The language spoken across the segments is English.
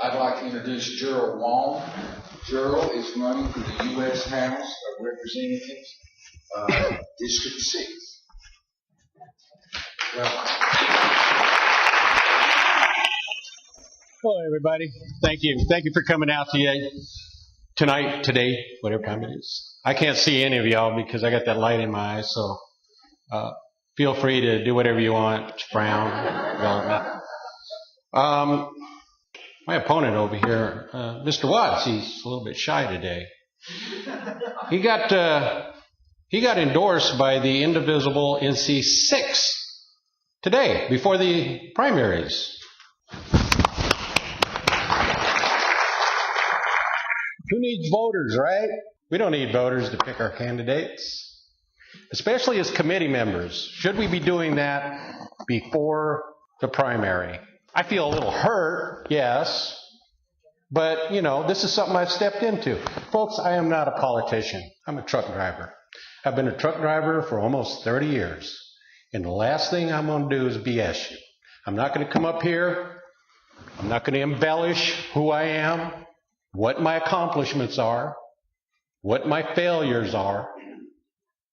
I'd like to introduce Gerald Wong. Gerald is running for the U.S. House of Representatives, District 6. Welcome. Hello, everybody. Thank you. Thank you for coming out today, whatever time it is. I can't see any of y'all because I got that light in my eyes, so feel free to do whatever you want, frown, yell at me. My opponent over here, Mr. Watts, he's a little bit shy today. He got endorsed by the indivisible NC6 today, before the primaries. Who needs voters, right? We don't need voters to pick our candidates, especially as committee members. Should we be doing that before the primary? I feel a little hurt, yes, but, this is something I've stepped into. Folks, I am not a politician. I'm a truck driver. I've been a truck driver for almost 30 years, and the last thing I'm going to do is BS you. I'm not going to come up here. I'm not going to embellish who I am, what my accomplishments are, what my failures are.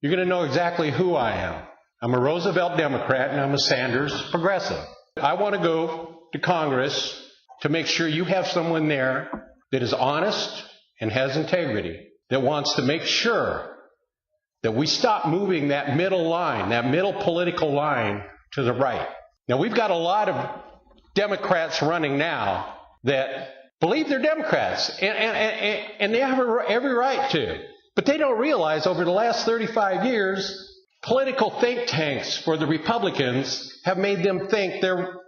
You're going to know exactly who I am. I'm a Roosevelt Democrat, and I'm a Sanders progressive. I want to go to Congress to make sure you have someone there that is honest and has integrity, that wants to make sure that we stop moving that middle line, that middle political line to the right. Now, we've got a lot of Democrats running now that believe they're Democrats, and they have every right to. But they don't realize over the last 35 years, political think tanks for the Republicans have made them think they're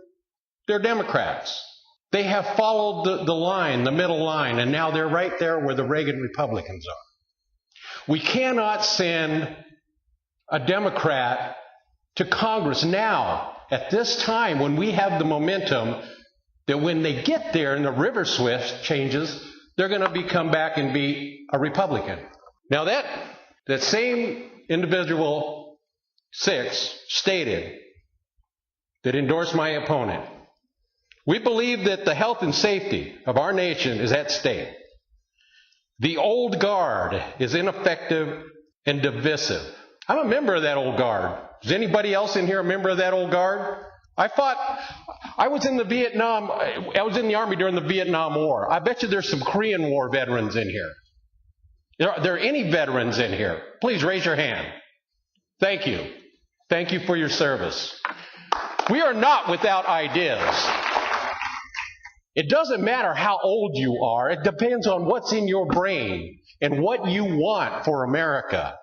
Democrats. They have followed the line, the middle line, and now they're right there where the Reagan Republicans are. We cannot send a Democrat to Congress now, at this time, when we have the momentum that when they get there and the river swift changes, they're going to come back and be a Republican. Now that same individual 6 stated that endorsed my opponent, we believe that the health and safety of our nation is at stake. The old guard is ineffective and divisive. I'm a member of that old guard. Is anybody else in here a member of that old guard? I was in the Army during the Vietnam War. I bet you there's some Korean War veterans in here. Are there any veterans in here? Please raise your hand. Thank you. Thank you for your service. We are not without ideas. It doesn't matter how old you are. It depends on what's in your brain and what you want for America.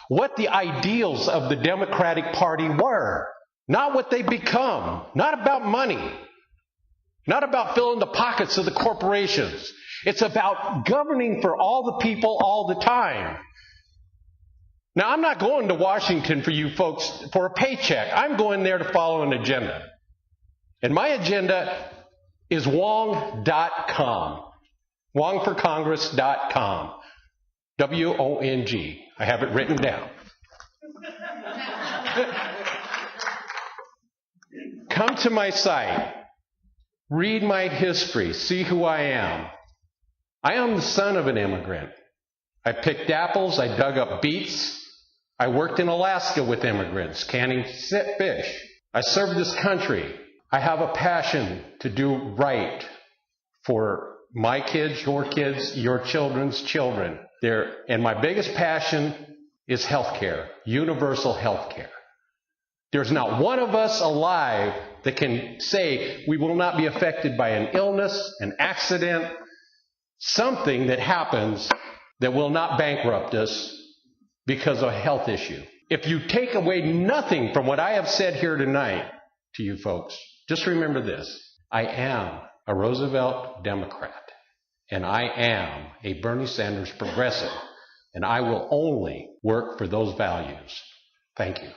What the ideals of the Democratic Party were. Not what they become. Not about money. Not about filling the pockets of the corporations. It's about governing for all the people all the time. Now, I'm not going to Washington for you folks for a paycheck. I'm going there to follow an agenda. And my agenda is Wong.com. WongForCongress.com. W-O-N-G. I have it written down. Come to my site. Read my history. See who I am. I am the son of an immigrant. I picked apples. I dug up beets. I worked in Alaska with immigrants, canning fish. I served this country. I have a passion to do right for my kids, your children's children. And my biggest passion is healthcare, universal healthcare. There's not one of us alive that can say we will not be affected by an illness, an accident, something that happens that will not bankrupt us because of a health issue. If you take away nothing from what I have said here tonight to you folks, just remember this. I am a Roosevelt Democrat, and I am a Bernie Sanders progressive, and I will only work for those values. Thank you.